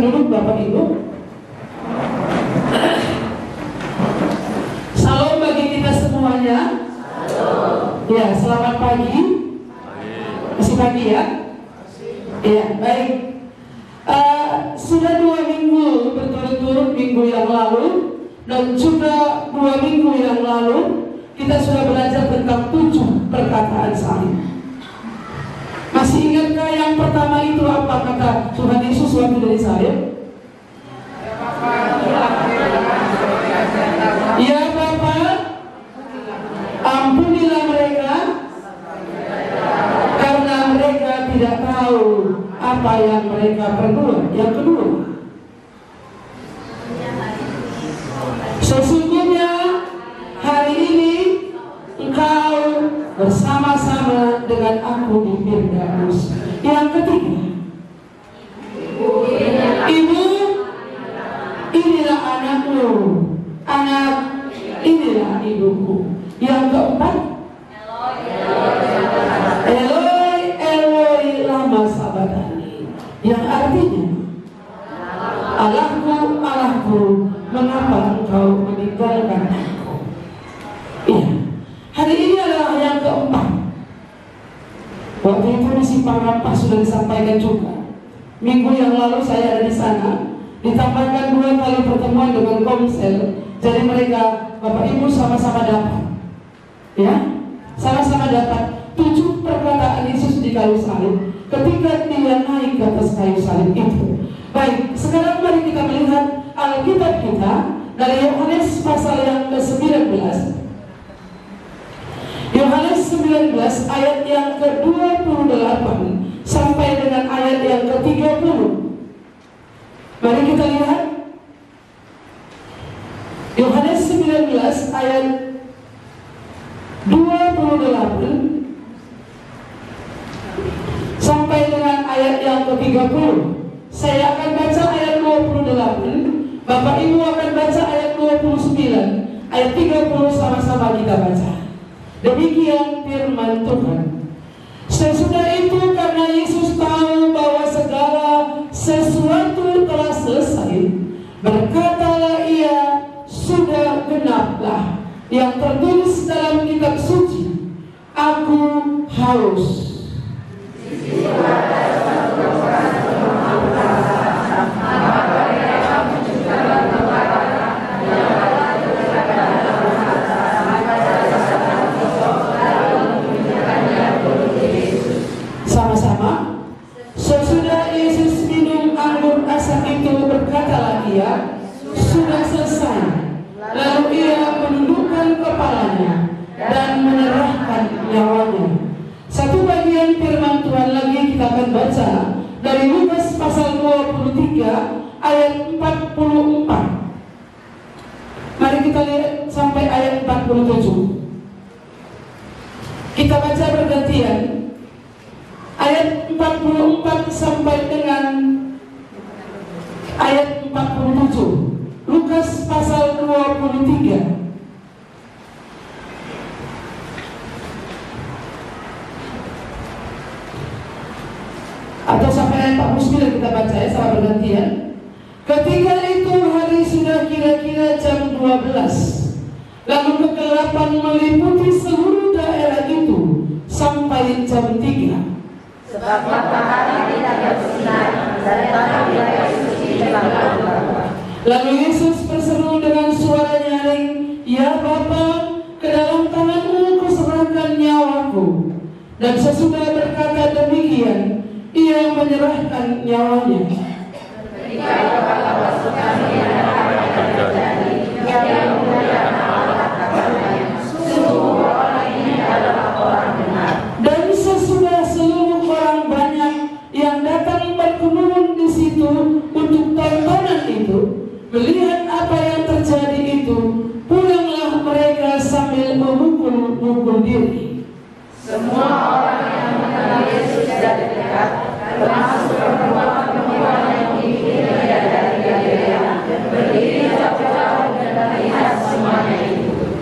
Duduk Bapak Ibu. Salam bagi kita semuanya. Ya, selamat pagi. Masih pagi ya? Ya, baik. Sudah 2 minggu berturut-turut minggu yang lalu dan juga 2 minggu yang lalu kita sudah belajar tentang 7 perkataan salib. Masih ingatkah yang pertama itu apa kata Tuhan Yesus waktu dari salib? Ya Bapa, ampunilah mereka karena mereka tidak tahu apa yang mereka perbuat. Yang kedua, sesungguhnya hari ini engkau bersama-sama dengan aku di Firdaus. Yang ketiga, Ibu, inilah anakmu, anak, inilah ibuku. Yang keempat, Eloi, Eloi, lama sabachthani, yang artinya, Allahku, Allahku, mengapa engkau meninggalkan aku? Iya, hari ini adalah yang keempat. Waktu itu di Simpang Rampas sudah disampaikan juga. Minggu yang lalu saya ada di sana, ditambahkan 2 kali pertemuan dengan Komsel. Jadi mereka, Bapak Ibu sama-sama dapat, ya, sama-sama dapat 7 perkataan Yesus di kayu salib ketika dia naik ke atas kayu salib itu. Baik, sekarang mari kita melihat Alkitab kita dari Yohanes pasal yang ke-19. Yohanes 19 ayat yang ke-28 sampai dengan ayat yang ke-30. Mari kita lihat Yohanes 19 ayat 28 sampai dengan ayat yang ke-30. Saya akan baca ayat 28, Bapak Ibu akan baca ayat 29, ayat 30 sama-sama kita baca. Demikian firman Tuhan. Sesudah itu karena Yesus tahu bahwa segala sesuatu telah selesai, berkatalah ia, sudah genaplah yang tertulis dalam kitab suci, aku haus. Sama-sama. Sesudah Yesus minum anggur asam itu, berkatalah ia, sudah selesai. Lalu ia menundukkan kepalanya dan menyerahkan nyawanya. Satu bagian firman Tuhan lagi kita akan baca dari Lukas pasal 23 ayat 44. Mari kita lihat sampai ayat 47. Kita baca bergantian. Ayat 44 sampai dengan ayat 47. Lukas pasal 23. Atau sampai ayat 49 kita baca ya, sama bergantian. Ketika itu hari sudah kira-kira jam 12. Lalu kegelapan meliputi seluruh daerah itu sampai jam 3. Sebab matahari tidak bersinar dari tanah wilayah suci telah. Lalu Yesus berseru dengan suara nyaring, ya Bapa, ke dalam tangan-Mu kuserahkan nyawaku. Dan sesudah berkata demikian, ia menyerahkan nyawanya. Ketika Allah masukkan dia terjadi, dia memuliakan Allah katanya, sungguh orang ini adalah orang benar. Dan sesudah seluruh orang banyak yang datang berkerumun di situ untuk tontonan itu, melihat apa yang terjadi itu, pulanglah mereka sambil memukul diri. Semua orang yang mengenal Yesus dari dekat, termasuk perempuan-perempuan yang dikirim dari Galilea, berdiri jauh-jauh dan melihat semuanya itu.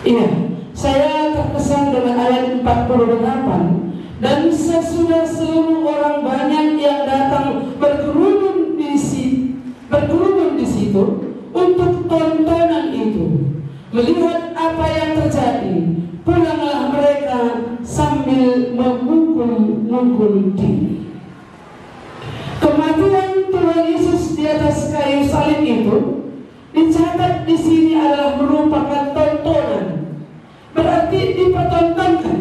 Iya, saya terkesan dengan ayat 48. Dan sesudah seluruh orang banyak yang datang berkerumun di situ, berkerumun di situ untuk tontonan itu. Melihat apa yang terjadi, pulanglah mereka sambil memukul-mukul diri. Kematian Tuhan Yesus di atas kayu salib itu dicatat di sini adalah merupakan tontonan, berarti dipertontonkan.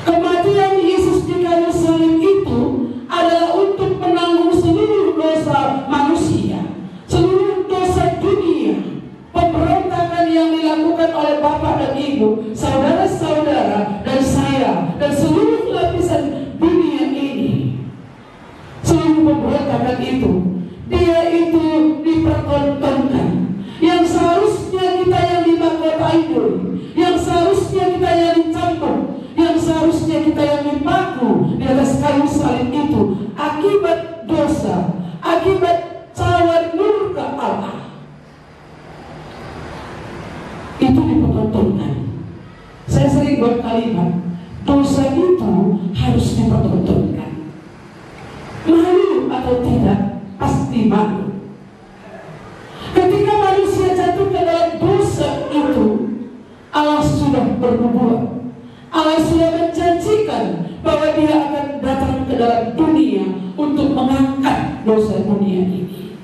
Kematian Yesus di kayu salib itu adalah untuk menanggung seluruh dosa manusia, seluruh dosa dunia, pemberontakan yang dilakukan oleh Bapak dan Ibu, saudara-saudara dan saya dan seluruh lapisan dunia ini. Seluruh pemberontakan itu, dia itu dipertontonkan. Yang seharusnya kita yang dimahkotai duri, yang seharusnya kita yang dicampur, yang seharusnya kita yang dipaku di atas kayu salib itu, akibat dosa, akibat cawan murka Allah, itu dipertontonkan. Saya sering buat kalimat, dosa itu harus dipertontonkan. Malu atau tidak, pasti malu. Ketika manusia jatuh ke dalam dosa itu, Allah sudah bernubuat, Allah sudah menjanjikan bahwa dia akan datang ke dalam dunia untuk mengangkat dosa dunia ini,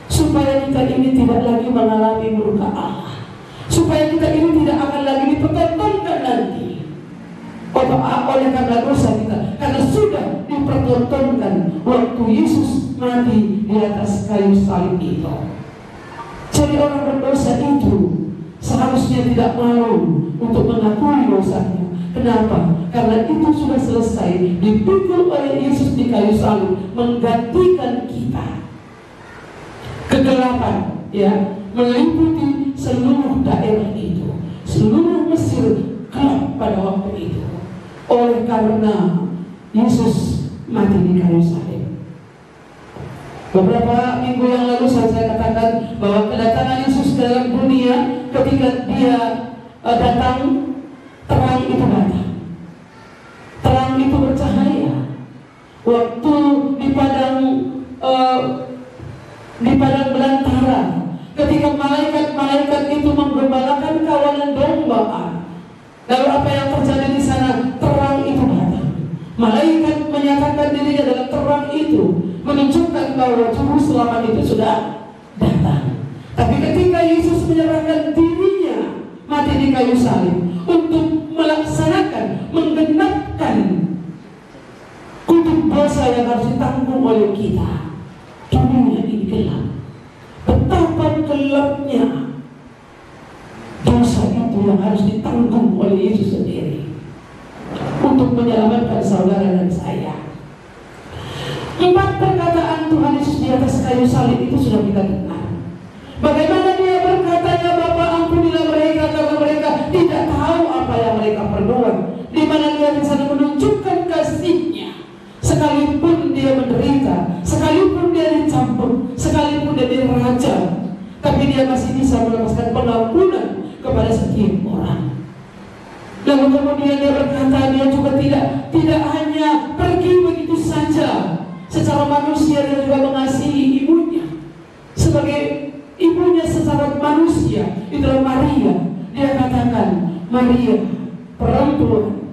supaya kita ini tidak lagi mengalami murka Allah, supaya kita ini tidak akan lagi dipertontonkan nanti oleh karena dosa kita, karena sudah dipertontonkan waktu Yesus mati di atas kayu salib itu. Jadi orang berdosa itu seharusnya tidak malu untuk mengakui dosanya. Kenapa? Karena itu sudah selesai, dipikul oleh Yesus di kayu salib, menggantikan kita. Kegelapan, ya, meliputi seluruh daerah itu, seluruh Mesir gelap pada waktu itu, oleh karena Yesus mati di kayu salib. Beberapa minggu yang lalu saya katakan bahwa kedatangan Yesus ke dalam dunia, ketika dia datang, terang itu datang, terang itu bercahaya. Waktu di padang belantara, ketika malaikat-malaikat itu menggembalakan kawanan domba, lalu apa yang terjadi di sana? Terang itu datang. Malaikat menyatakan dirinya dalam terang itu, menunjukkan bahwa juru selamat itu sudah datang. Tapi ketika Yesus menyerahkan dirinya mati di kayu salib untuk melaksanakan, menggenapkan kutub dosa yang harus ditanggung oleh kita, dunia ini gelap. Betapa gelapnya dosa itu yang harus ditanggung oleh Yesus sendiri untuk menyelamatkan saudara dan saya. 4 perkataan Tuhan Yesus di atas kayu salib itu sudah kita dengar. Bagaimana dia berkata, "Ya Bapa, ampunilah mereka karena mereka tidak tahu apa yang mereka perbuat." Di mana dia di sana menunjukkan kasihnya, sekalipun dia menderita, sekalipun dia dicampur, sekalipun dia dirajam, tapi dia masih bisa melepaskan pengampunan kepada setiap orang. Lalu kemudian dia berkata, dia juga tidak hanya pergi begitu saja. Secara manusia dia juga mengasihi ibunya sebagai ibunya secara manusia. Itulah Maria. Dia katakan, "Maria, perempuan,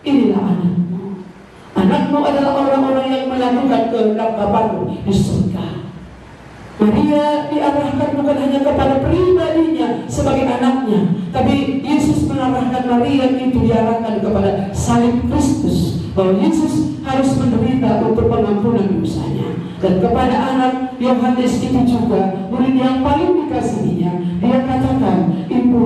inilah anakmu. Anakmu adalah orang-orang yang melakukan kehendak Bapakku di surga." Maria diarahkan bukan hanya kepada pribadinya sebagai anaknya, tapi Yesus mengarahkan Maria itu diarahkan kepada salib Kristus, bahwa Yesus harus menderita untuk pengampunan dosanya. Dan kepada anak Yohanes itu juga, murid yang paling dikasihinya, dia katakan, "Ibu,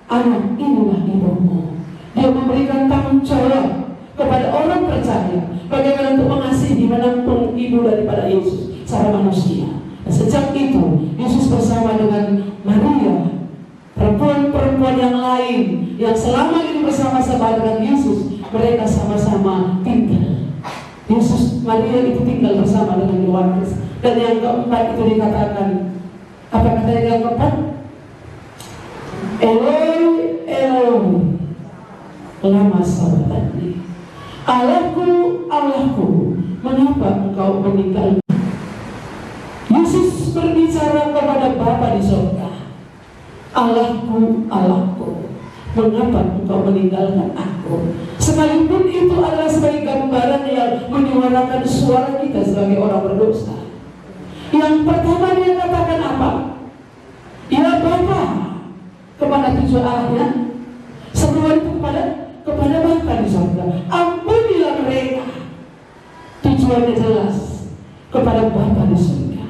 anak inilah ibumu." Dia memberikan tanggung jawab kepada orang percaya bagaimana untuk mengasihi, menampung ibu daripada Yesus secara manusia. Dan sejak itu Yesus bersama dengan Maria, perempuan-perempuan yang lain yang selama ini bersama-sama dengan Yesus, mereka sama-sama tinggal. Maria itu tinggal bersama dengan Yohanes. Dan yang keempat itu dikatakan, apa kata yang keempat? Eloi, Eloi, lama sabachthani. Allahku, Allahku, mengapa engkau meninggalkan? berbicara kepada Bapa di surga, Allahku, Allahku, mengapa engkau meninggalkan aku? Sekalipun itu adalah sebagai gambaran yang menyuarakan suara kita sebagai orang berdosa. Yang pertama dia katakan apa? Ya Bapa, kepada tujuan Allahnya, seruan itu kepada Bapa di surga, ampunilah mereka. Tujuannya jelas, kepada Bapa di surga.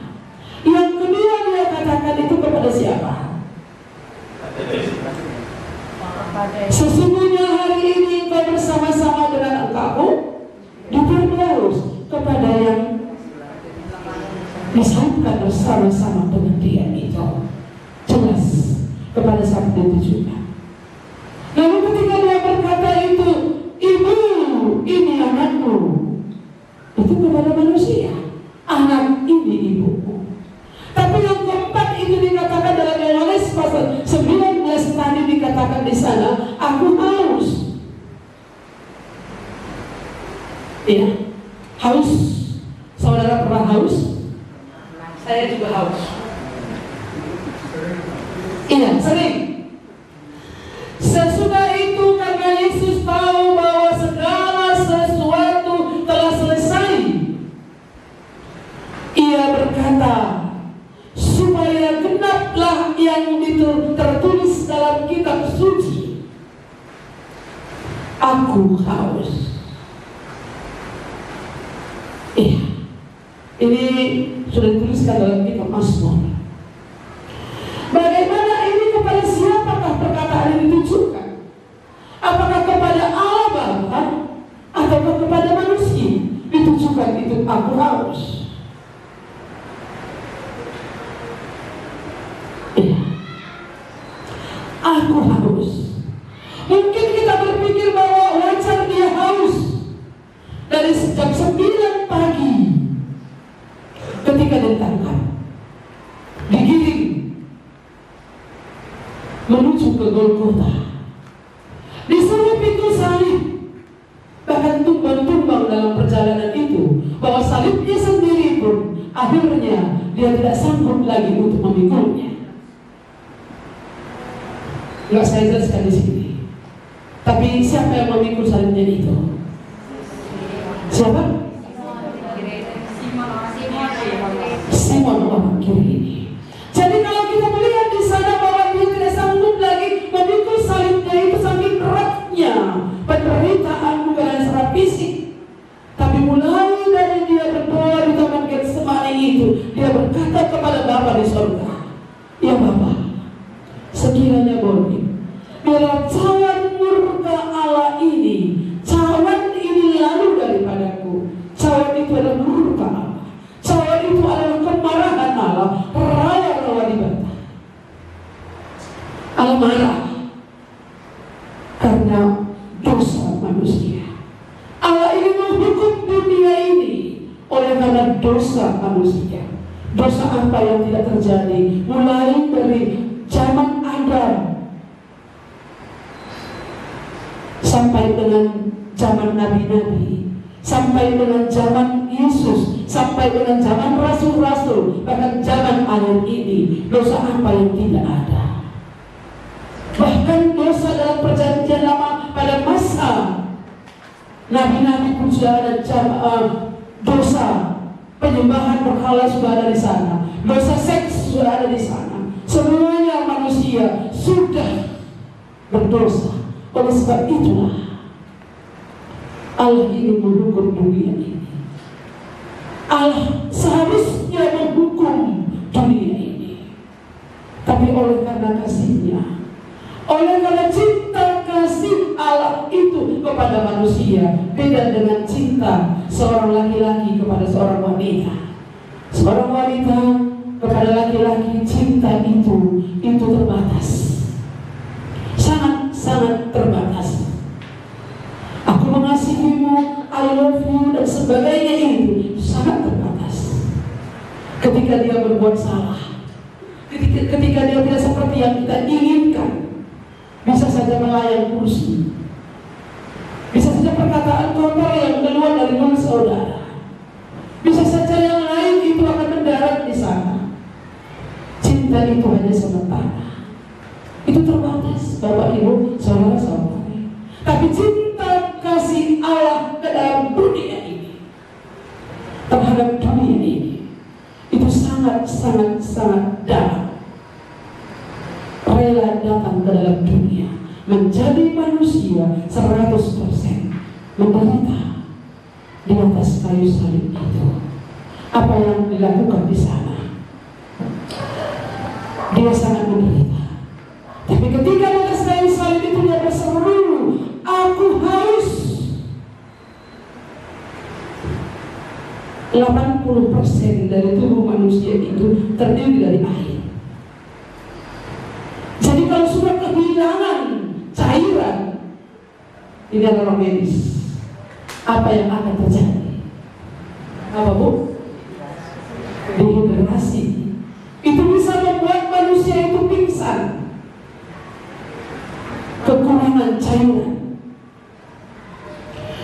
Yang kedua dia katakan itu kepada siapa? Sesungguhnya hari ini kau bersama-sama dengan engkau di Firdaus, kepada yang disatukan bersama-sama dengan dia itu. Jelas kepada siapa ditujukan. Lalu ketika dia berkata itu, ibu, ini anakmu, itu kepada manusia, anak ini ibumu. Tapi yang keempat itu dikatakan dalam Yohanes pasal 19 tadi dikatakan di sana, aku haus. Iya, haus. Saudara pernah haus? Saya juga haus. Iya, sering. Sesudah itu karena Yesus tahu bahwa segala sesuatu telah selesai, ia berkata, supaya genaplah yang tertulis dalam kitab suci, aku haus. Iya, ini sudah dituliskan dalam kitab Mazmur. Bagaimana ini, kepada siapakah perkataan ini ditujukan? Apakah kepada Allah Bapa atau kepada manusia ditujukan itu aku haus? Iya, aku haus. Mungkin kita berpikir bahwa wajar dia haus dari sejak 9 pagi ketika ditangkap, digiring menuju ke Golgota, disuruh pikul salib, bahkan tumbang-tumbang dalam perjalanan itu, bahwa salibnya sendiri pun akhirnya dia tidak sanggup lagi untuk memikulnya. Nggak saya jelaskan di sini. Tapi siapa yang memikul salibnya itu? Siapa? Simon orang kiri ini. Jadi kalau kita melihat di sana bahwa dia tidak sanggup lagi memikul salibnya itu, saking beratnya penderitaan bukan secara fisik, tapi mulai dari dia berdoa di taman Getsemani itu, dia berkata kepada Bapa di surga, ya Bapa, sekiranya boleh, biarlah cawan murka Allah ini, cawan ini lalu daripadaku. Cawan itu adalah murka Allah, cawan itu adalah kemarahan Allah, raya dibantah. Allah marah karena dosa manusia. Allah ini menghukum dunia ini oleh karena dosa manusia. Dosa apa yang tidak terjadi mulai dari zaman Adam sampai dengan zaman nabi-nabi, sampai dengan zaman Yesus, sampai dengan zaman rasul-rasul, bahkan zaman akhir ini. Dosa apa yang tidak ada? Bahkan dosa dalam perjanjian lama pada masa nabi-nabi pun sudah ada dosa penyembahan berhala sudah ada di sana, dosa seks sudah ada di sana. Semuanya manusia sudah berdosa. Oleh sebab itulah Allah ingin menghukum dunia ini. Allah seharusnya menghukum dunia ini, tapi oleh karena kasih-Nya, oleh karena cinta kasih Allah itu kepada manusia, beda dengan cinta seorang laki-laki kepada seorang wanita. Seorang wanita kepada laki-laki, cinta itu terbatas, sangat terbatas. Aku mengasihimu, I love you, dan sebagainya itu sangat terbatas. Ketika dia berbuat salah, ketika dia tidak seperti yang kita inginkan, bisa saja melayang kursi, bisa saja perkataan kotor yang keluar dari mulut saudara, bisa saja yang lain itu akan mendarat di sana. sementara. Itu terbatas, Bapak Ibu, saudara-saudara. Tapi cinta kasih Allah ke dalam dunia ini, terhadap dunia ini, itu sangat dalam. Rela datang ke dalam dunia, menjadi manusia 100%, menderita di atas kayu salib itu. Apa yang dilakukan di sana? Dia sangat menderita. Tapi ketika di atas kayu salib itu dia berseru, aku haus. 80% dari tubuh manusia itu terdiri dari air. Jadi kalau sudah kehilangan cairan, ini adalah medis. Apa yang akan terjadi? Apa, Bu? Dehidrasi. Itu bisa membuat manusia itu pingsan, kekurangan cairan.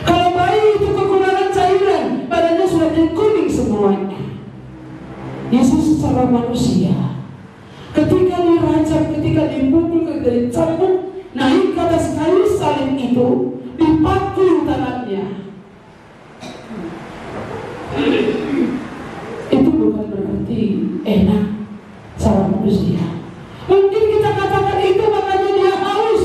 Kalau bayi itu kekurangan cairan, badannya sudah jadi kuning semuanya. Yesus secara manusia, ketika dirajam, ketika dipukul, ketika dicambuk, naik ke atas kayu salib itu, dipaku tangannya. Itu bukan berarti enak secara manusia. Mungkin kita katakan itu makanya dia haus.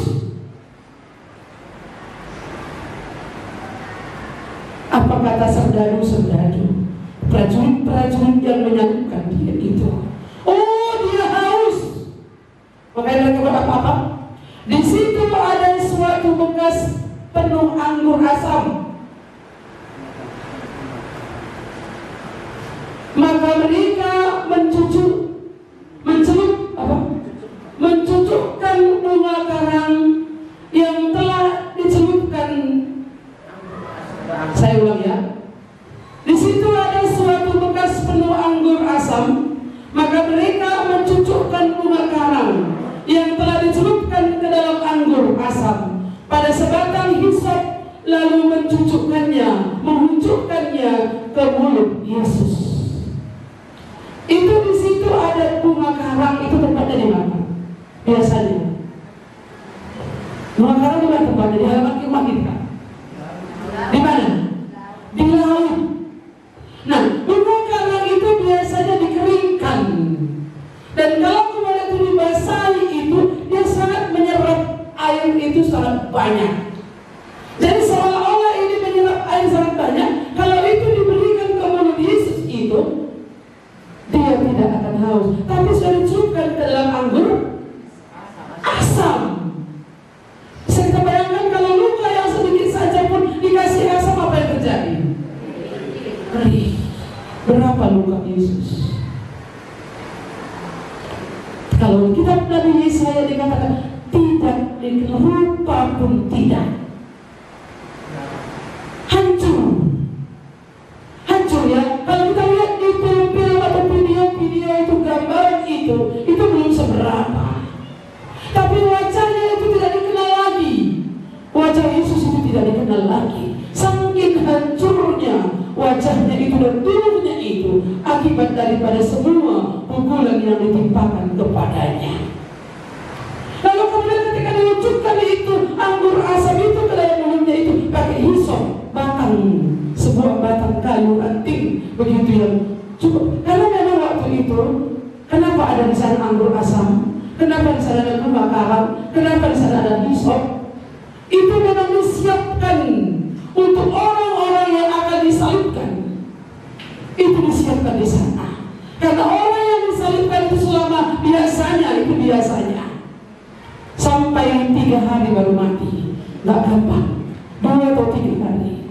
Apa kata serdadu-serdadu, prajurit-prajurit yang menyatukan dia itu? Oh, dia haus. Makanya mereka berapa? Di situ ada suatu bekas penuh anggur asam. Maka mereka mencucukkan bunga karang yang telah dicelupkan. Saya ulang ya. Di situ ada suatu bekas penuh anggur asam. Maka mereka mencucukkan bunga karang yang telah dicelupkan ke dalam anggur asam pada sebatang hisop, lalu mencucukkannya, menghunjukkannya ke mulut Yesus. Itu di situ ada bunga karang. Itu tempatnya di mana? Biasanya bunga karang di mana tempatnya? Di halaman kemah kita. Di mana? Di laut. Nah, bunga karang itu biasanya dikeringkan. Dan kalau kemudian itu dibasahi itu, dia sangat menyerap air itu sangat banyak. Jadi seolah-olah ini menyerap air sangat banyak. Kalau itu diberikan ke mulut Yesus itu, dia tidak akan haus. Tapi sudah dicelupkan ke dalam anggur asam. Bisa kita bayangkan kalau luka yang sedikit saja pun dikasih asam, apa yang terjadi? Perih. Berapa luka Yesus? Kalau kitab Nabi Yesaya dikatakan tidak rupa pun tidak. Hancur ya. Kalau kita lihat di film atau video itu, gambaran itu belum seberapa. Tapi wajahnya itu tidak dikenal lagi. Wajah Yesus itu tidak dikenal lagi. Saking hancurnya wajahnya itu dan tubuhnya itu akibat daripada semua pukulan yang ditimpakan kepadanya. Lalu kemudian ketika diwujudkan itu anggur asam itu ke dalam mulutnya itu pakai hisop, sebuah batang kayu ranting begitu yang cukup. Karena memang waktu itu, kenapa ada di sana anggur asam? Kenapa di sana ada bunga karang? Kenapa di sana ada hisop? Itu memang disiapkan untuk orang-orang yang akan disalibkan. Itu disiapkan di sana. Karena orang yang disalibkan itu selama biasanya sampai 3 hari baru mati. Nggak gampang, 2 atau 3 hari.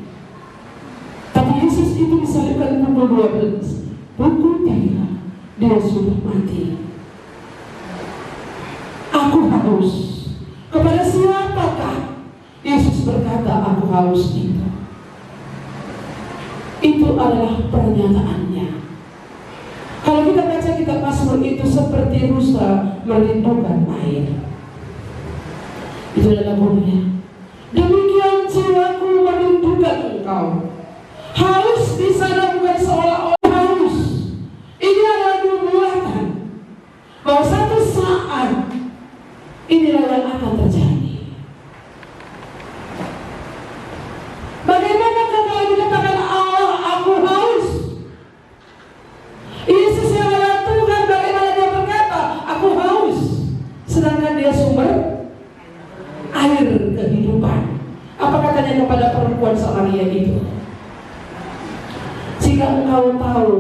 Tapi Yesus itu disalibkan pukul 12, pukul 3 dia sudah mati. Aku haus. Kepada siapakah Yesus berkata aku haus itu? Itu adalah pernyataannya. Kalau kita baca kitab Mazmur itu seperti rusa merindukan air. Itu adalah bunyinya. Demikian jiwaku merindukan engkau. Haus di sana bukan seolah-olah haus. Ini adalah nubuatan bahwa satu saat akan terjadi. Bagaimana kalau dikatakan Allah, aku haus? Yesus yang adalah Tuhan, bagaimana dia berkata, aku haus? Sedangkan dia sumber air kehidupan. Apa katanya kepada perempuan Samaria itu? Jika engkau tahu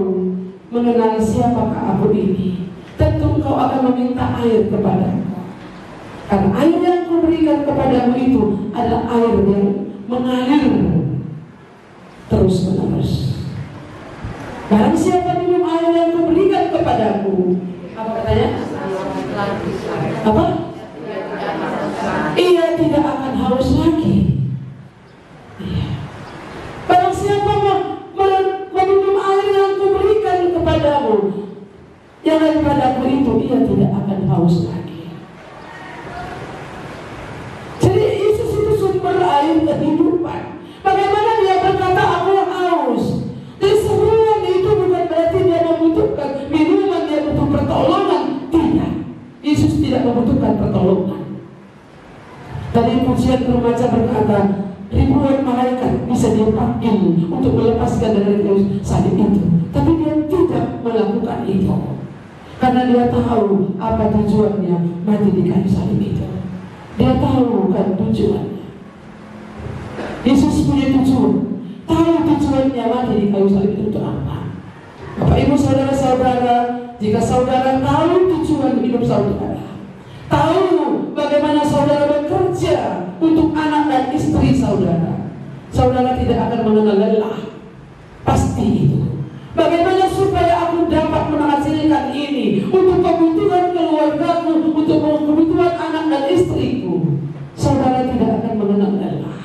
mengenal siapakah aku ini, tentu engkau akan meminta air kepadaku. Karena air yang kuberikan kepadamu itu adalah air yang mengalir terus menerus. Barang siapa minum air yang kuberikan kepadaku, apa katanya? Apa? Ia tidak akan haus lagi. Iya. Barang siapa meminum air yang kuberikan kepadamu, yang daripadaku itu, ia tidak akan haus lagi. Jadi Yesus itu sumber air kehidupan. Bagaimana dia berkata aku haus? Jadi seruan itu bukan berarti dia membutuhkan minuman, dia butuh pertolongan. Tidak. Yesus tidak membutuhkan pertolongan. Tadi pujian remaja berkata, ribuan malaikat bisa dia panggil untuk melepaskan dari salib itu, tapi dia tidak melakukan itu karena dia tahu apa tujuannya mati di kayu salib itu. Dia tahu kan tujuannya. Yesus punya tujuan, tahu tujuannya mati di kayu salib itu untuk apa. Bapak Ibu saudara-saudara, jika saudara tahu tujuan hidup saudara, tahu bagaimana saudara bekerja untuk anak dan istri saudara, saudara tidak akan mengenal lelah. Pasti itu. Bagaimana supaya aku dapat menghasilkan ini untuk kebutuhan keluargaku, untuk kebutuhan anak dan istriku, saudara tidak akan mengenal lelah.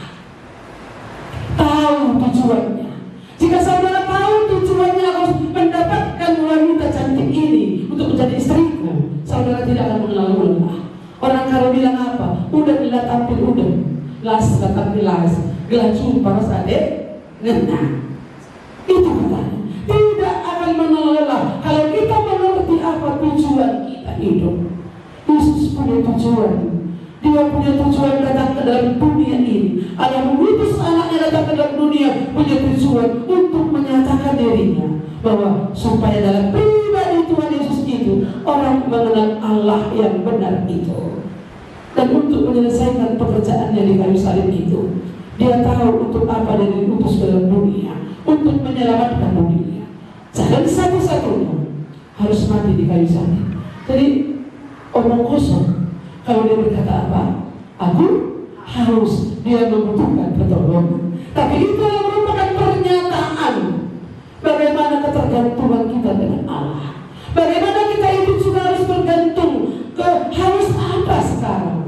Tahu tujuannya. Jika saudara tahu tujuannya harus mendapatkan wanita cantik ini untuk menjadi istriku, saudara tidak akan mengenal lelah. Orang kalau bilang apa? Udah bila tampil udah, las tampil las, gelah jumpa sadek, ngena. Itu katanya. Tidak akan menolak kalau kita mengerti apa tujuan kita hidup. Yesus punya tujuan. Dia punya tujuan datang ke dalam dunia ini. Allah mengutus anaknya datang ke dalam dunia punya tujuan untuk menyatakan dirinya, bahwa supaya dalam pribadi Tuhan Yesus itu orang mengenal Allah yang benar itu. Dan untuk menyelesaikan pekerjaannya di kayu salib itu, dia tahu untuk apa dia diutus ke dalam dunia, untuk menyelamatkan dunia. Jalan satu-satunya harus mati di kayu salib. Jadi omong kosong kalau dia berkata apa? Aku harus, dia membutuhkan pertolongan. Tapi itu yang merupakan pernyataan bagaimana ketergantungan kita dengan Allah. Bagaimana kita itu juga harus bergantung ke harus apa sekarang.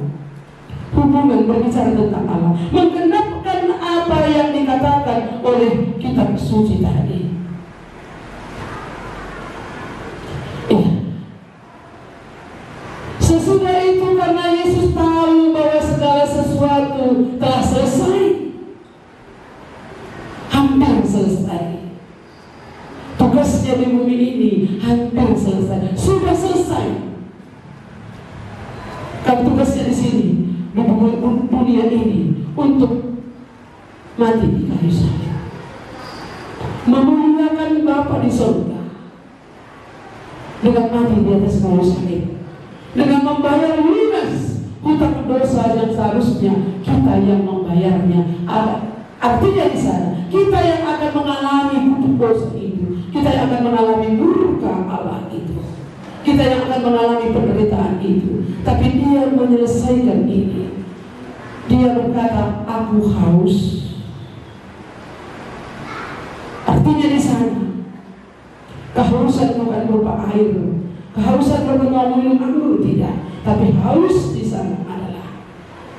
Hubungan berbicara tentang Allah, menggenapkan apa yang dikatakan oleh kitab suci tadi. Sesudah itu karena Yesus tahu bahwa segala sesuatu telah selesai, hampir selesai. Tugasnya di bumi ini hampir selesai, sudah selesai. Kan tugasnya di sini di dunia ini untuk mati di kayu salib, memuliakan Bapa di surga dengan mati di atas kayu salib, dengan membayar lunas hutang dosa yang seharusnya kita yang membayarnya. Artinya di sana kita yang akan mengalami hutang dosa itu, kita yang akan mengalami murka Allah itu, kita yang akan mengalami penderitaan itu. Tapi dia menyelesaikan ini. Dia berkata, aku haus. Artinya di sana kehausan bukan berupa air, kehausan bukan mau minum anggur, tidak. Tapi haus di sana adalah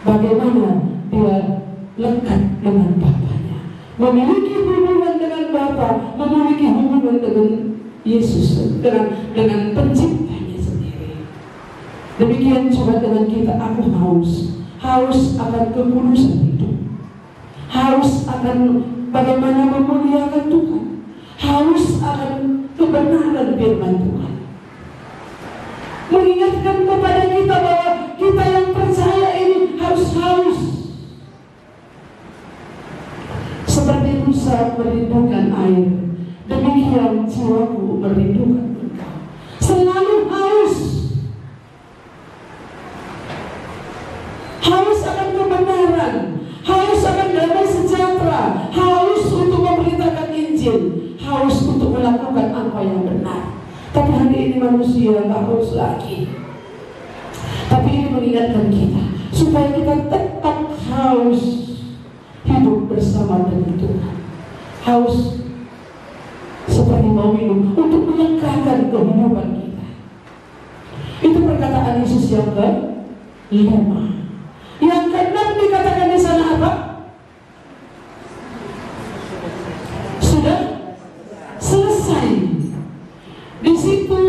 bagaimana dia lekat dengan Bapaknya, memiliki hubungan dengan Bapa, memiliki hubungan dengan Yesus, dengan penciptanya sendiri. Demikian juga dengan kita. Aku haus akan kekudusan hidup, haus akan bagaimana memuliakan Tuhan, haus akan kebenaran firman Tuhan. Mengingatkan kepada kita bahwa kita yang percaya ini manusia merindukan air, demikian jiwaku merindukan Engkau. Selalu haus akan kebenaran, haus akan damai sejahtera, haus untuk memberitakan Injil, haus untuk melakukan apa yang benar. Tapi hari ini manusia gak haus lagi. Tapi ini mengingatkan kita supaya kita tetap haus hidup bersama dengan Tuhan. Haus seperti mau minum untuk melengkapkan kehidupan kita. Itu perkataan Yesus yang ke-5. Yang ke-6 dikatakan di sana apa? Sudah selesai. Di situ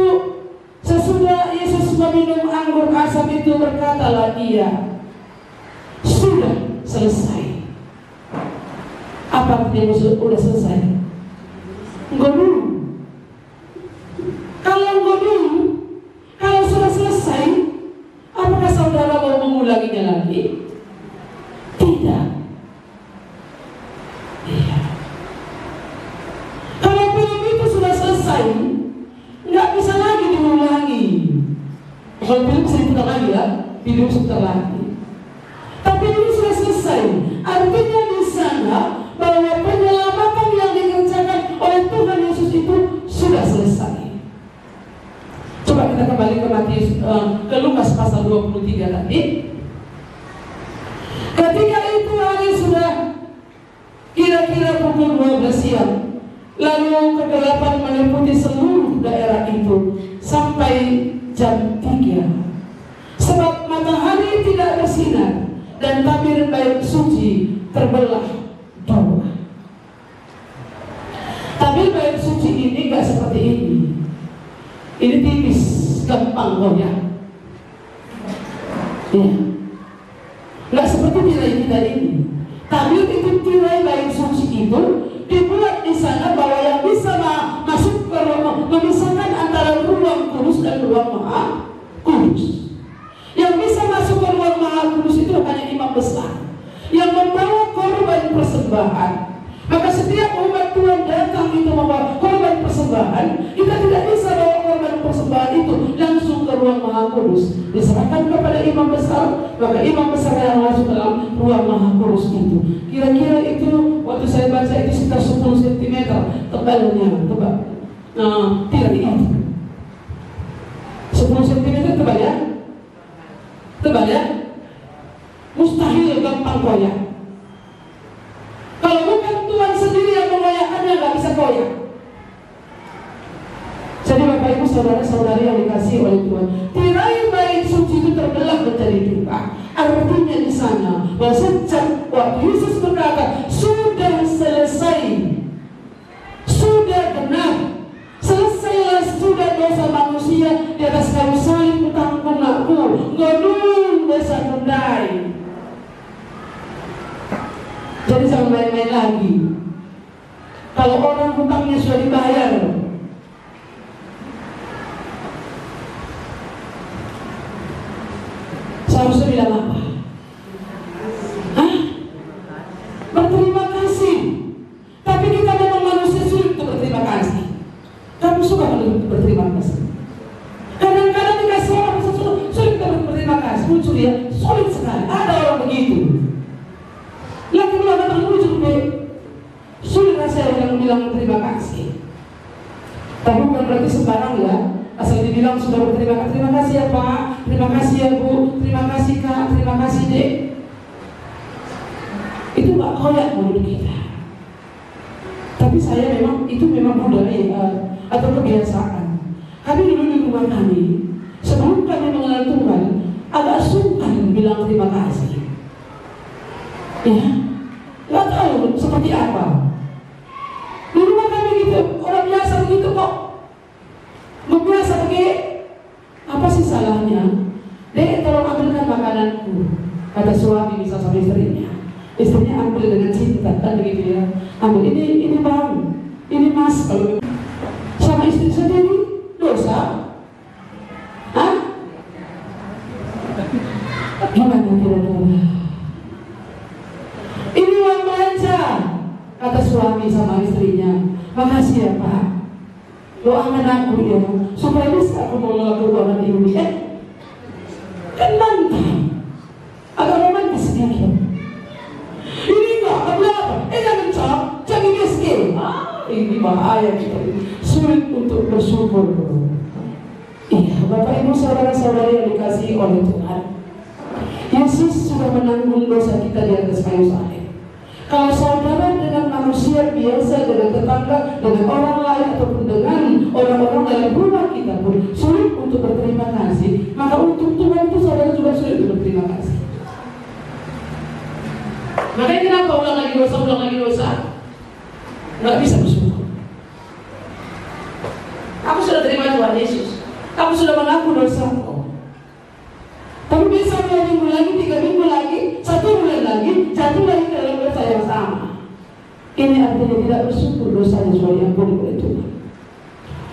sesudah Yesus meminum anggur asam itu berkatalah Ia, sudah selesai. Apa artinya sudah selesai? Enggak dulu. Kalau enggak dulu, kalau sudah selesai, apakah saudara mau mengulanginya lagi? Tidak. Iya. Kalau film itu sudah selesai, nggak bisa lagi diulangi. Kalau film bisa diputar lagi ya, video sebentar lagi. Tapi ini sudah selesai. Artinya di sana bahwa penyelamatan yang dikerjakan oleh Tuhan Yesus itu sudah selesai. Coba kita kembali ke Matius, ke Lukas pasal 23 tadi. Ketika itu hari sudah kira-kira pukul 12 siang, lalu kegelapan meliputi seluruh daerah itu sampai jam 3. Sebab matahari tidak bersinar dan tabir bait suci terbelah 2. Tabir bait suci ini gak seperti ini. Ini tipis, gampang goyah. Ya. Nggak seperti tirai kita ini. Tabir itu tirai bait suci itu dibuat di sana bahwa yang bisa masuk ke ruang, memisahkan antara ruang kudus dan ruang maha kudus. Yang bisa masuk ke ruang maha kudus itu hanya imam besar yang membawa korban persembahan. Maka setiap umat Tuhan datang itu membawa korban persembahan, kita tidak bisa bawa korban persembahan itu langsung ke ruang maha kudus. Diserahkan kepada imam besar, maka imam besar yang masuk dalam ruang maha kudus itu. Kira-kira itu waktu saya baca itu sekitar 10 cm tebalnya, tebal. Tidak itu. 10 cm tebal ya? Tebal ya? Mustahil gampang koyak. Kalau bukan Tuhan sendiri yang mengoyakkannya, nggak bisa koyak. Jadi Bapak Ibu saudara-saudari yang dikasihi oleh Tuhan, tirai bait suci itu terbelah menjadi 2. Artinya di sana bahwa sejak waktu Yesus berkata sudah selesai, sudah benar, selesailah sudah dosa manusia di atas kayu salib kutanggung aku, ngodung dosa nundai. Jadi jangan main-main lagi. Kalau orang hutangnya sudah dibayar, seharusnya bilang apa? Hah? Berterima kasih. Tapi kita memang manusia sulit untuk berterima kasih. Kamu suka untuk berterima kasih? Kadang-kadang dikasih orang sesuatu sulit untuk berterima kasih. Muncul ya, sulit sekali. Ada orang begitu. Lagi lu datang muncul deh. Sulit rasanya yang bilang terima kasih. Tapi bukan berarti sembarang ya. Asal dibilang sudah berterima kasih, terima kasih ya Pak, terima kasih ya Bu, terima kasih Kak, terima kasih Dek. Itu gak koyak menurut kita. Tapi saya memang, itu memang budaya atau kebiasaan. Kami dulu di rumah kami, sebelum kami mengenal Tuhan, agak sungkan bilang terima kasih. Ya, gak tahu seperti apa. Di rumah kami gitu, orang biasa begitu kok. Biasa pakai apa sih salahnya? Dek, tolong ambilkan makananku. Kata suami bisa sama istrinya. Istrinya ambil dengan cinta kan begitu ya. Ambil ini bang, ini mas. Kalau sama istri sendiri dosa. Hah? Gimana kira-kira? Ini uang belanja. Kata suami Doakan aku ya, supaya bisa aku mengelola keuangan ini. Kan mantap. Agak romantis sedikit. Ini enggak, apa? Jangan cak, jangan miskin. Ini bahaya kita. Sulit untuk bersyukur. Iya, Bapak Ibu saudara-saudari yang dikasihi oleh Tuhan, Yesus sudah menanggung dosa kita di atas kayu salib. Kalau saudara dengan manusia biasa, dengan tetangga, dengan orang lain, ataupun dengan orang-orang dalam rumah kita pun sulit untuk berterima kasih, maka untuk Tuhan itu saudara juga sulit untuk berterima kasih. Makanya kenapa ulang lagi dosa? Nggak bisa bersyukur. Aku sudah terima Tuhan Yesus, aku sudah mengaku dosaku. Tapi bisa 2 minggu lagi, 3 minggu lagi, 1 bulan lagi, jatuh lagi ke dalam dosa yang sama. Ini artinya tidak bersyukur dosanya sudah diampuni oleh Tuhan.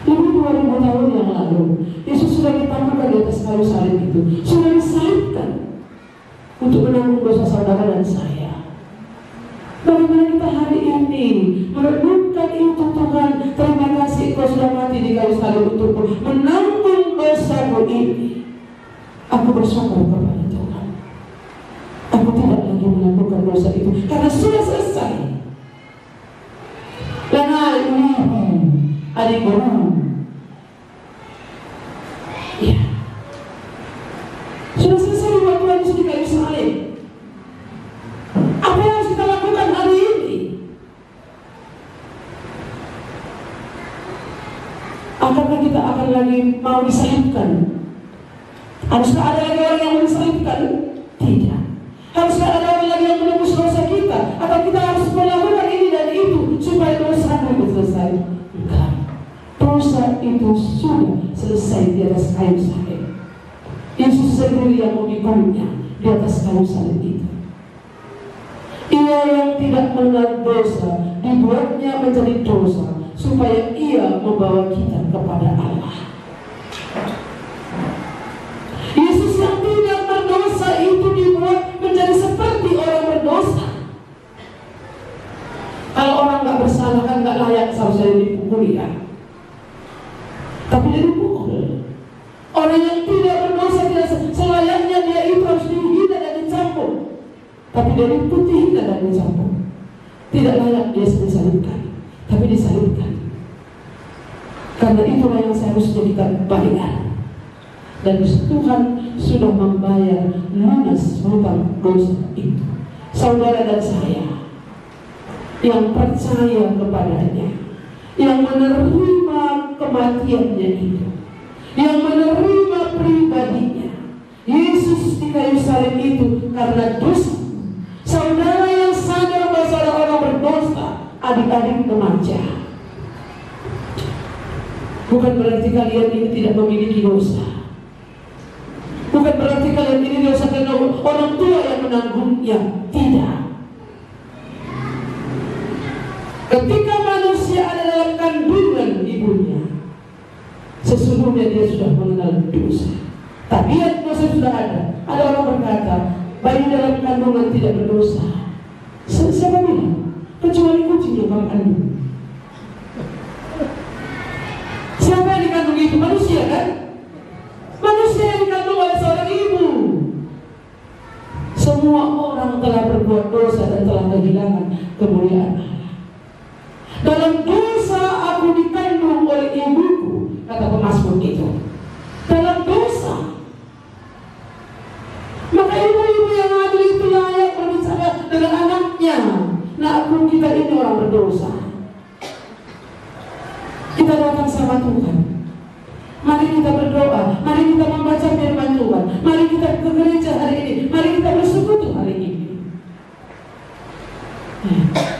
Lebih 2000 tahun yang lalu, Yesus sudah ditanggung di atas kayu salib itu, sudah disalibkan untuk menanggung dosa saudara dan saya. Bagaimana kita hari ini merenungkan itu, Tuhan, terima kasih Kau sudah mati di kayu salib untukku, menanggung dosaku ini. Aku bersyukur kepada Tuhan. Aku tidak lagi melakukan dosa itu karena sudah selesai. Lana ini adik guru. Ya, sudah selesai waktu Yesus di kayu salib. Apa yang harus kita lakukan hari ini? Apakah kita akan lagi mau disalibkan? Haruskah ada lagi orang yang disalibkan? Tidak. Haruskah ada orang lagi yang menembus dosa kita? Atau kita harus melakukan ini dan itu supaya dosa itu selesai? Enggak. Dosa itu sudah selesai di atas kayu salib. Yesus sendiri yang memikulnya di atas kayu salib itu. Ia yang tidak mengenal dosa dibuatnya menjadi dosa supaya ia membawa kita kepada Allah. Yesus yang tidak berdosa itu dibuat menjadi seperti orang berdosa. Kalau orang nggak bersalah kan nggak layak seharusnya dipukuli kan. Tapi dia dipukul. Orang yang tidak berdosa tidak selayaknya dia itu harus dihina dan dicampur. Tapi dia diputihina dan dicampur. Tidak layak dia disalibkan, tapi disalibkan. Karena itulah yang seharusnya kita bayar. Dan Tuhan sudah membayar lunas hutang dosa itu. Saudara dan saya yang percaya kepadanya, yang menerima kematiannya itu, yang menerima pribadinya, Yesus di kayu salib itu karena dosa. Saudara yang sadar bahwa saudara orang berdosa, adik-adik remaja, bukan berarti kalian ini tidak memiliki dosa. Bukan berarti kalian ini dosa karena orang tua yang menanggungnya. Tidak. Ketika manusia ada dalam kandungan ibunya, sesungguhnya dia sudah mengenal dosa. Tabiat dosa sudah ada. Ada orang berkata, bayi dalam kandungan tidak berdosa. Siapa bilang? Kecuali kucing yang kamu kandung. Siapa yang dikandung itu? Manusia kan? Manusia yang dikandung oleh seorang ibu. Semua orang telah berbuat dosa dan telah kehilangan kemuliaan Allah. Dalam dosa aku dikandung oleh ibuku, kata pemazmur itu. Dalam dosa. Maka ibu-ibu yang adil itu layak berbicara dengan anaknya. Nah, aku kita ini orang berdosa. Kita datang sama Tuhan. Mari kita berdoa, mari kita membaca firman Tuhan, mari kita ke gereja hari ini, mari kita bersekutu hari ini.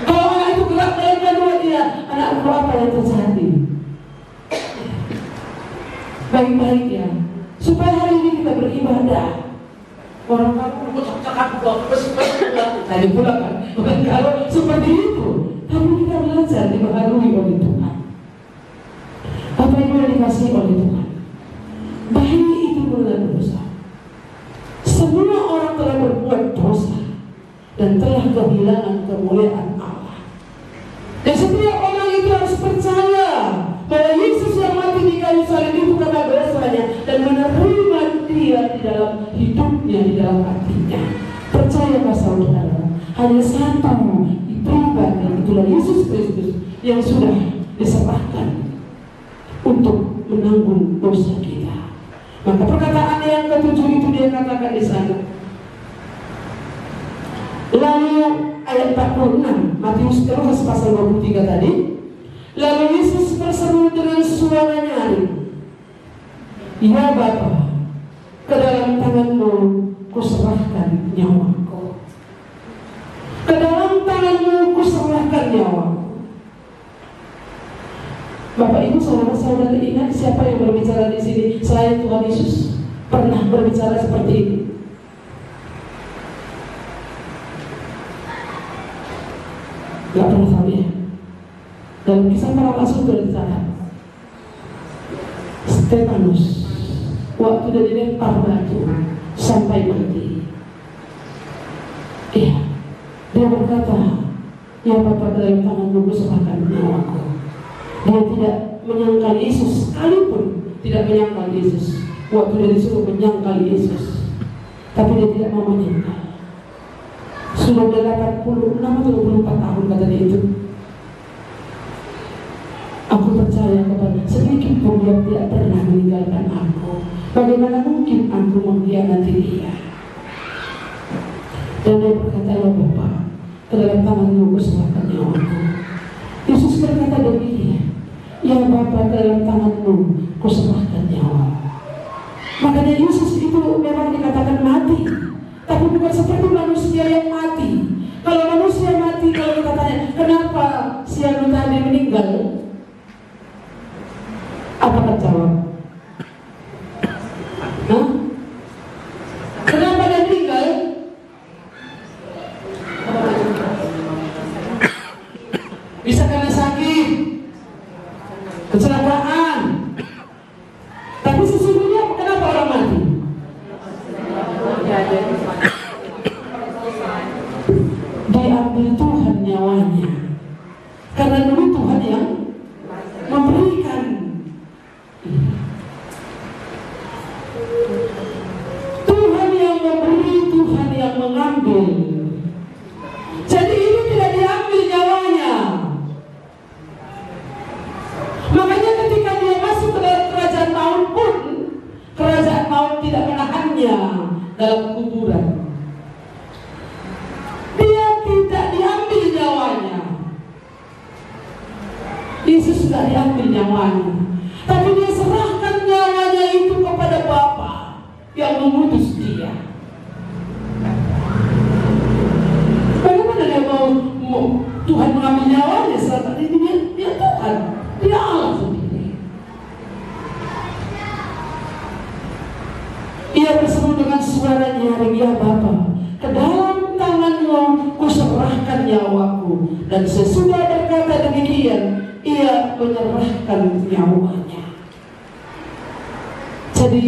Kalau anak itu gerak kedua dia, anakku apa yang terjadi? Baik-baik ya, supaya hari ini kita beribadah. Orang kamu cakap tadi pula kan, bukan kalau seperti itu, tapi kita belajar dibaharui oleh Tuhan. Apa yang dikasih oleh Tuhan? Bayi itu mengenal dosa. Semua orang telah berbuat dosa dan telah kehilangan kemuliaan Allah. Dan setiap orang itu harus percaya bahwa Yesus yang di dalam hidupnya, di dalam hatinya. Percayakah saudara, hanya satu pribadi, itulah Yesus Kristus yang sudah diserahkan untuk menanggung dosa kita. Maka perkataan yang ketujuh itu dia katakan di sana. Lalu ayat 46 Matius Lukas pasal 23 tadi. Lalu Yesus berseru dengan suara nyaring, "Ya Bapa, ke dalam tangan-Mu kuserahkan nyawaku. Ke dalam tangan-Mu kuserahkan nyawaku." Bapak Ibu saudara-saudara, ingat siapa yang berbicara di sini selain Tuhan Yesus? Pernah berbicara seperti ini? Gak pernah tahu ya. Dalam Kisah Para Rasul berbicara, Stefanus waktu dia dilempar batu sampai mati. Iya, dia berkata, "Ya Bapa, dalam tangan-Mu kuserahkan nyawaku." Dia tidak menyangkal Yesus, sekalipun tidak menyangkal Yesus. Waktu dia disuruh menyangkal Yesus, tapi dia tidak mau menyangkal. Sudah 86 atau 24 tahun kata dia itu. Aku percaya kepada sedikit pun dia tidak pernah meninggalkan aku. Bagaimana mungkin aku mengkhianati dia? Dan dia berkata, "Ya Bapa, ke dalam tangan-Mu kuserahkan nyawaku." Yesus berkata demikian, "Ya Bapa, dalam tangan-Mu kuserahkan nyawa." Makanya Yesus itu memang dikatakan mati, tapi bukan seperti manusia yang mati. Kalau manusia mati, kalau kita tanya, kenapa si anu tadi meninggal? Apa jawab? Hah? Kenapa dia meninggal? Bisa karena sakit, kecelakaan. Tapi sesungguhnya kenapa orang mati? Diambil Tuhan nyawanya. Karena dulu Tuhan yang memberikan. Tuhan yang memberi, Tuhan yang mengambil. Jadi ini tidak diambil nyawanya. Makanya ketika dia masuk ke dalam kerajaan maut pun, kerajaan maut tidak menahannya dalam kuburan. Dia tidak diambil nyawanya. Yesus sudah diambil nyawanya, tapi dia serahkan nyawanya itu kepada Bapa yang mengutus dia. Bagaimana dia mau Tuhan mengambil nyawanya? Serahkan ini dia Tuhan, dia Allah sendiri. Ia berseru dengan suara nyaring, "Ya Bapa, ke dalam tangan-Mu kuserahkan nyawaku." Dan sesudah berkata demikian, ia menyerahkan nyawanya. Jadi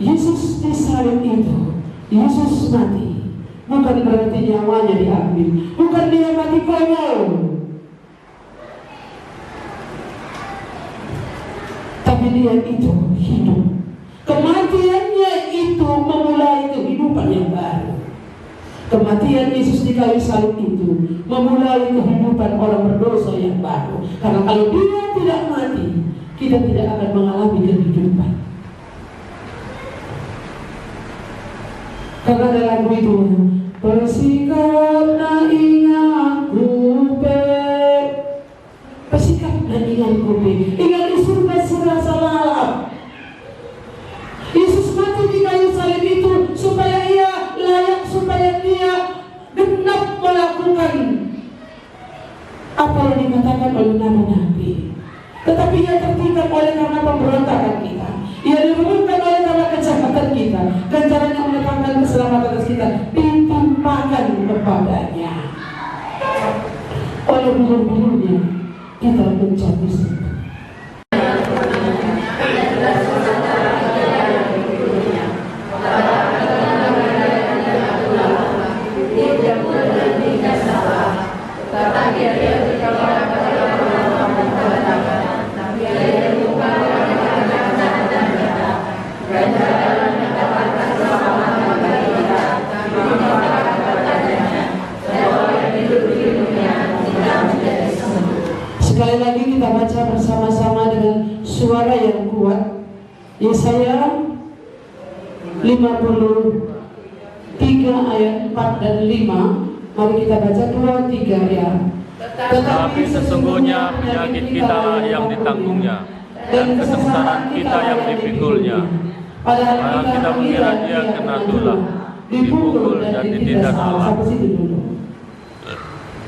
Yesus disalib itu, Yesus mati, bukan berarti nyawanya diambil, bukan dia mati konyol, tapi dia itu hidup. Kematiannya itu memulai kehidupan yang baru. Kematian Yesus di kayu salib itu memulai kehidupan orang berdosa yang baru. Karena kalau dia tidak mati, kita tidak akan mengalami kehidupan. Karena ada lagu itu, "Persikapna ingatku pe, persikapna ingatku pe, ingat di surga serasa lalap." Yesus mati di kayu salib itu supaya ia layak, supaya dia genap melakukan apa yang dikatakan oleh nabi-nabi. Tetapi ia tertinggal oleh karena pemberontakan kita. Ia diremukkan oleh karena kejahatan kita. Ganjaran yang mendatangkan keselamatan atas kita ditimpakan kepadanya. Oleh bulu-bulunya kita menjadi sembuh. Yesaya 53 ayat 4 dan 5. Mari kita baca 2, 3 ya. Tetapi sesungguhnya penyakit kita yang ditanggungnya, dan kesengsaraan kita yang dipikulnya. Padahal kita mengira dia kena tulah, dipukul dan ditindas Allah. Sampai situ dulu.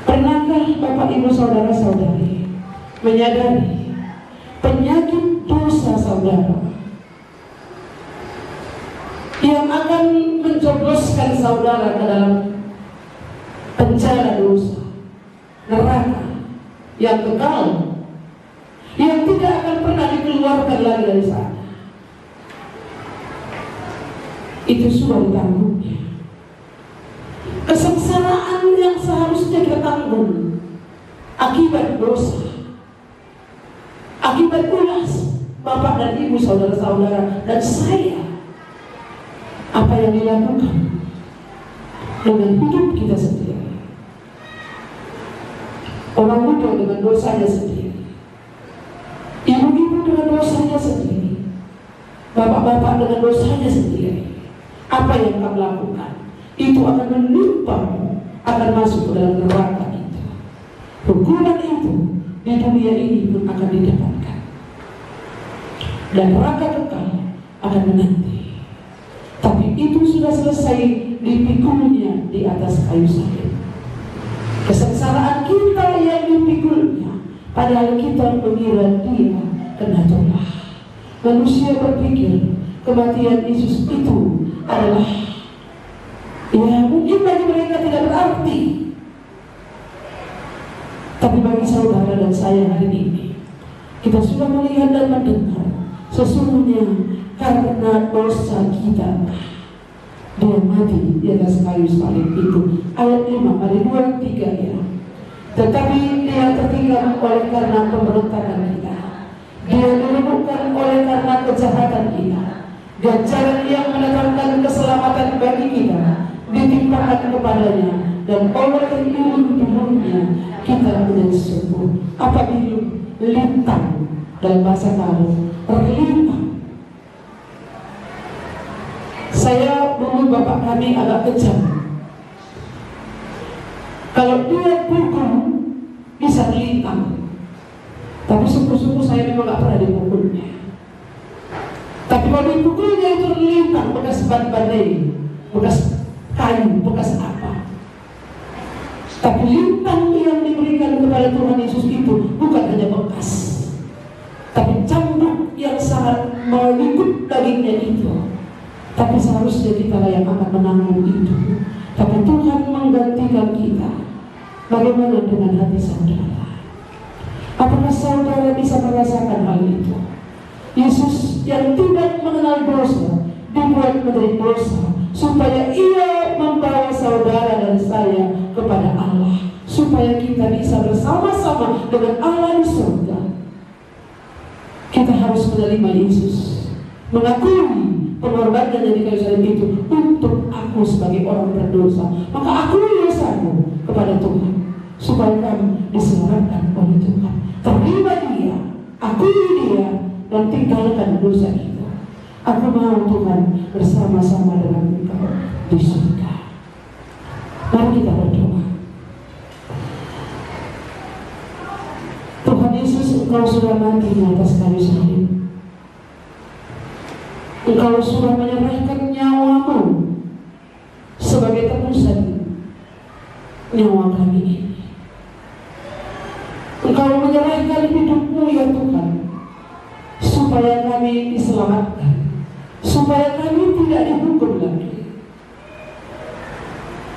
Pernahkah Bapak Ibu Saudara-saudari menyadari penyakit dosa saudara yang akan menjebloskan saudara ke dalam penjara dosa, neraka yang kekal, yang tidak akan pernah dikeluarkan lagi dari sana? Itu sudah ditanggungnya. Kesengsaraan yang seharusnya kita tanggung akibat dosa, akibat ulas Bapak dan Ibu, saudara-saudara dan saya, apa yang dilakukan dengan hidup kita sendiri. Orang muda dengan dosanya sendiri, ibu-ibu dengan dosanya sendiri, bapak-bapak dengan dosanya sendiri. Apa yang kamu lakukan itu akan menimpamu, akan masuk ke dalam neraka itu. Hukuman itu di dunia ini pun akan didapatkan, dan neraka kekal akan menanti. Tapi itu sudah selesai dipikulnya di atas kayu salib. Kesengsaraan kita yang dipikulnya, padahal kita mengira dia kena tulah. Manusia berpikir kematian Yesus itu adalah, ya mungkin bagi mereka tidak berarti, tapi bagi saudara dan saya hari ini, kita sudah melihat dan mendengar sesungguhnya karena dosa kita dia mati di atas kayu salib itu. Ayat 5, ayat 2, 3 ya. Tetapi dia tertinggal oleh karena pemberontakan kita, dia dilumpuhkan oleh karena kejahatan kita. Ganjaran yang mendatangkan keselamatan bagi kita ditimpakan kepadanya, dan oleh ilmu-ilmunya kita menjadi sembuh. Apa itu? Lintang dalam bahasa kamu, terlintang. Saya dulu bapak kami agak kejam. Kalau dia pukul bisa lintang, tapi suku-suku saya memang gak pernah dipukulnya. Tapi kalau dipukulnya itu lintang, bekas ban-bandai, bekas kayu, bekas apa. Tapi lintang yang diberikan kepada Tuhan Yesus itu bukan hanya bekas, tapi cambuk yang sangat melingkup dagingnya itu. Tapi seharusnya kita yang akan menanggung itu. Tapi Tuhan menggantikan kita. Bagaimana dengan hati saudara? Apakah saudara bisa merasakan hal itu? Yesus yang tidak mengenal dosa dibuat menjadi dosa supaya ia membawa saudara dan saya kepada Allah, supaya kita bisa bersama-sama dengan Allah di surga. Kita harus menerima Yesus, mengakui pengorbanannya di kayu salib itu untuk aku sebagai orang berdosa. Maka akui dosamu kepada Tuhan supaya kamu diselamatkan oleh Tuhan. Terima dia, akui dia, dan tinggalkan dosa itu. Aku mau Tuhan bersama-sama dengan engkau di surga. Mari kita berdoa. Tuhan Yesus, engkau sudah mati di atas kayu salib. Engkau sudah menyerahkan nyawamu sebagai tebusan nyawa kami ini. Engkau menyerahkan hidupmu ya Tuhan, supaya kami diselamatkan, supaya kami tidak dihukum lagi,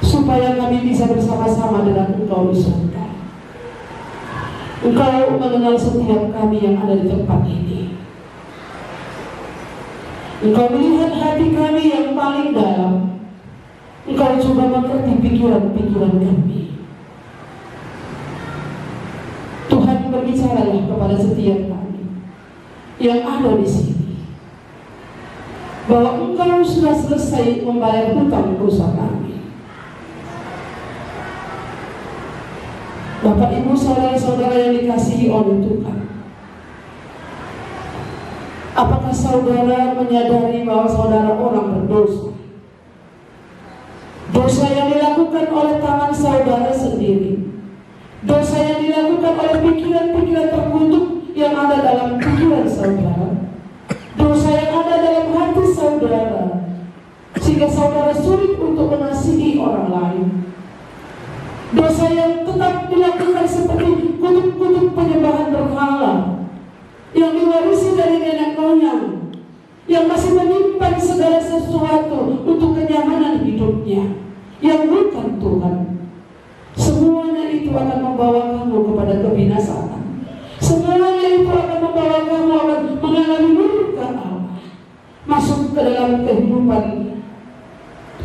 supaya kami bisa bersama-sama dengan engkau di surga. Engkau mengenal setiap kami yang ada di tempat ini. Engkau melihat hati kami yang paling dalam. Engkau coba mengerti pikiran-pikiran kami. Tuhan, berbicaralah kepada setiap kami yang ada di sini, bahwa engkau sudah selesai membayar hutang dosa kami. Bapak, Ibu, saudara-saudara yang dikasihi oleh Tuhan, apakah saudara menyadari bahwa saudara orang berdosa? Dosa yang dilakukan oleh tangan saudara sendiri, dosa yang dilakukan oleh pikiran-pikiran terkutuk yang ada dalam pikiran saudara, dosa yang ada dalam hati saudara, sehingga saudara sulit untuk mengasihi orang lain. Dosa yang tetap dilakukan seperti kutub-kutub penyembahan berhala yang diwarisi dari nenek moyang, yang masih menyimpan segala sesuatu untuk kenyamanan hidupnya, yang bukan Tuhan. Semuanya itu akan membawa kamu kepada kebinasaan. Semuanya itu akan membawa kamu akan mengalami murka Allah, masuk ke dalam kehidupan,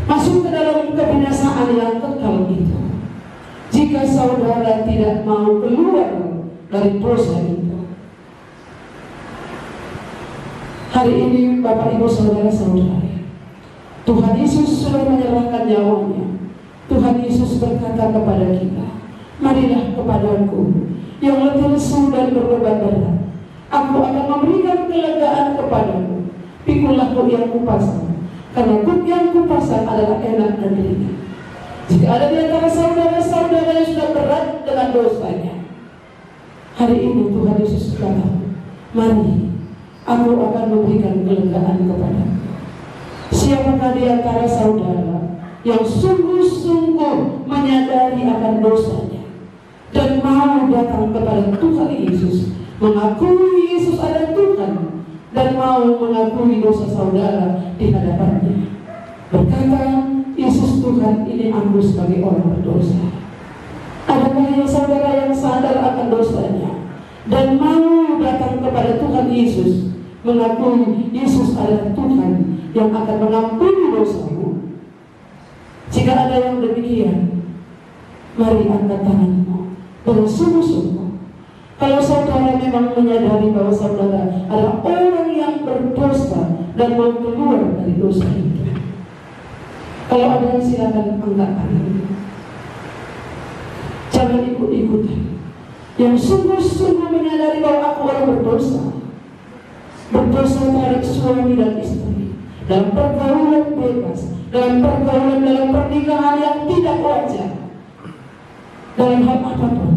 masuk ke dalam kebinasaan yang kekal itu, jika saudara tidak mau keluar dari dosa itu. Hari ini Bapak Ibu Saudara-saudari, Tuhan Yesus sudah menyerahkan nyawanya. Tuhan Yesus berkata kepada kita, marilah kepadaku yang letih lesu dan berbeban berat, aku akan memberikan kelegaan kepadamu. Pikulah kuk yang kupasang, karena kuk yang kupasang adalah enak dan ringan. Jika ada di antara saudara-saudara yang sudah berat dengan dosanya, hari ini Tuhan Yesus berkata, mari, aku akan memberikan kelegaan kepadamu. Siapakah di antara saudara yang sungguh-sungguh menyadari akan dosanya dan mau datang kepada Tuhan Yesus, mengakui Yesus adalah Tuhan, dan mau mengakui dosa saudara di hadapannya, berkata, Yesus Tuhan, ini aku sebagai orang berdosa. Adakah yang saudara yang sadar akan dosanya dan mau datang kepada Tuhan Yesus, mengakui Yesus adalah Tuhan yang akan mengampuni dosamu? Jika ada yang demikian, mari angkat tanganmu dengan sungguh-sungguh. Kalau saudara memang menyadari bahwa saudara adalah orang yang berdosa dan mau keluar dari dosa itu, kalau ada yang silakan angkat tangan. Jangan ikut-ikutan. Yang sungguh-sungguh menyadari bahwa aku orang berdosa, berdosa terhadap suami dan istri, dalam pergaulan bebas, dalam pergaulan, dalam pernikahan yang tidak wajar, dalam hal apapun.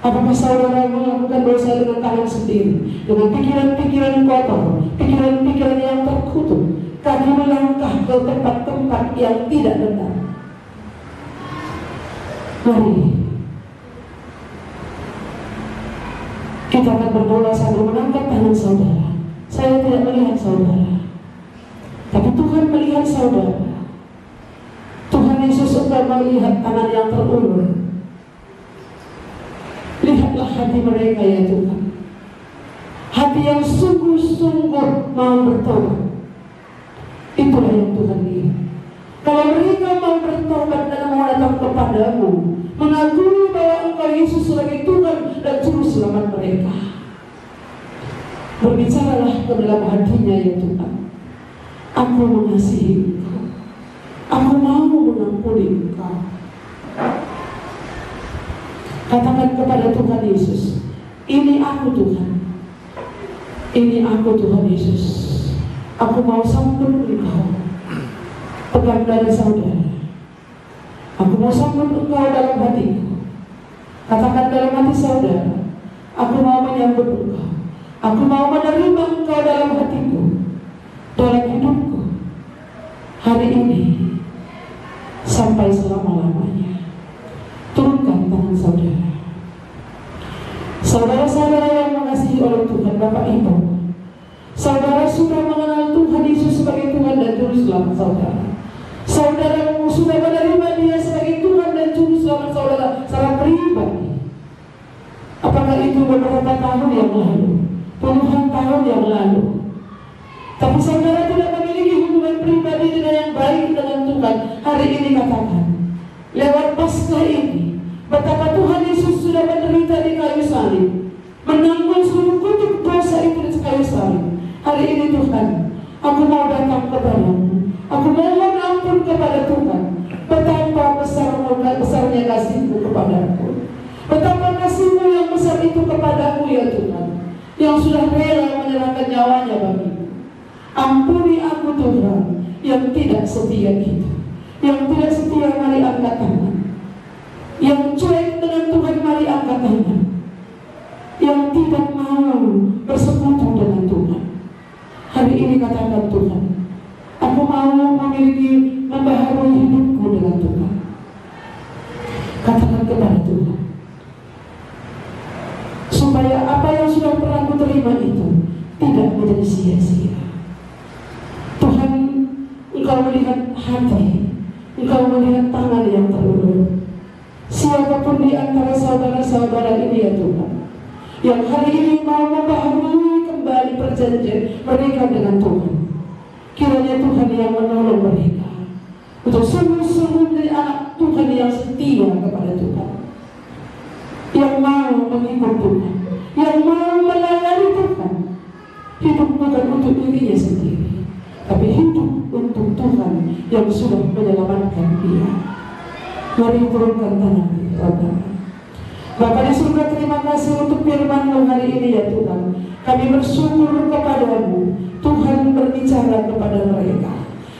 Apakah saudara melakukan dosa dengan tangan sendiri, dengan pikiran-pikiran kotor, pikiran-pikiran yang terkutuk, kami melangkah ke tempat-tempat yang tidak benar? Mari kita akan berdoa sambil mengangkat tangan saudara. Saya tidak melihat saudara, tapi Tuhan melihat saudara. Tuhan Yesus engkau melihat tangan yang terulur. Lihatlah hati mereka ya Tuhan, hati yang sungguh-sungguh mau bertobat. Itulah yang Tuhan lihat. Kalau mereka mau bertobat dan mau datang kepadamu, mengakui bahwa Engkau Yesus sebagai Tuhan dan Juru Selamat mereka, berbicaralah ke dalam hatinya ya Tuhan. Aku mengasihi Engkau, aku mau mengampuni Engkau. Katakan kepada Tuhan Yesus, ini aku Tuhan, ini aku Tuhan Yesus. Aku mau sambut Engkau. Pegang dada saudara. Aku mau sambut Engkau dalam hatiku. Katakan dalam hati saudara, aku mau menyambut Engkau. Aku mau menerima Engkau dalam hatiku, dalam hidupku, hari ini sampai selama-lamanya. Turunkan tangan saudara. Saudara-saudara yang mengasihi oleh Tuhan, Bapak Ibu, saudara sudah mengenal Tuhan Yesus sebagai Tuhan dan Juru Selamat saudara. Saudara sudah menerima Dia sebagai Tuhan dan Juru Selamat saudara secara pribadi. Apakah itu beberapa tahun yang lalu, puluhan tahun yang lalu, tapi saudara tidak memiliki hubungan pribadi dengan yang baik dengan Tuhan? Hari ini katakan, lewat Paskah ini, betapa Tuhan Yesus sudah menderita di kayu salib, menanggung seluruh kutuk dosa itu di kayu salib. Hari ini Tuhan, aku mau datang kepadamu. Aku mohon ampun kepada Tuhan. Betapa besarnya kasih-Mu kepadaku. Betapa kasih-Mu yang besar itu kepadaku ya Tuhan. yang sudah rela menyerahkan nyawanya bagimu. Ampuni aku Tuhan yang tidak setia itu, yang tidak setia mari angkat tangan, yang cuek dengan Tuhan mari angkat tangan, yang tidak mau bersekutu dengan Tuhan. Hari ini katakan Tuhan, aku mau membaharui hidupku dengan Tuhan. Katakan kepada Tuhan, supaya apa yang sudah pernah aku terima itu tidak menjadi sia-sia. Tuhan, Engkau melihat hati, Engkau melihat tangan yang terulur. Siapapun di antara saudara-saudara ini ya Tuhan, yang hari ini mau membaharui kembali perjanjian mereka dengan Tuhan, kiranya Tuhan yang menolong mereka untuk sungguh-sungguh menjadi anak Tuhan yang setia kepada Tuhan, yang mau mengikut Tuhan, yang mau melayani Tuhan. Hidup bukan untuk dirinya sendiri, tapi hidup untuk Tuhan yang sudah menyelamatkan dia. Mari turunkan tangan kita. Bapa di surga, terima kasih untuk firman-Mu hari ini ya Tuhan. Kami bersyukur kepadamu, Tuhan berbicara kepada mereka.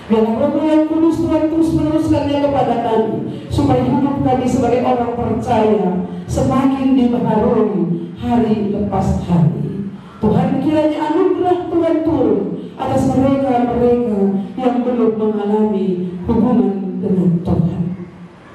Biarlah Roh yang Kudus Tuhan terus meneruskannya kepada kami, supaya hidup kami sebagai orang percaya semakin dibaharui hari lepas hari. Tuhan, kiranya anugerah Tuhan turun atas mereka-mereka yang belum mengalami hubungan dengan Tuhan.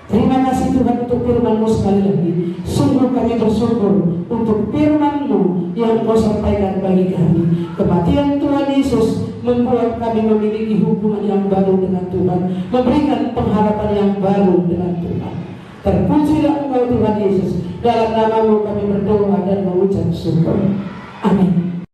Terima kasih Tuhan untuk firman-Mu sekali lagi. Sungguh kami bersyukur untuk firman-Mu yang Kau sampaikan bagi kami. Kematian Tuhan Yesus membuat kami memiliki hubungan yang baru dengan Tuhan, memberikan pengharapan yang baru dengan Tuhan. Terpujilah Engkau Tuhan Yesus. Dalam nama-Mu kami berdoa dan mengucap syukur. Amin.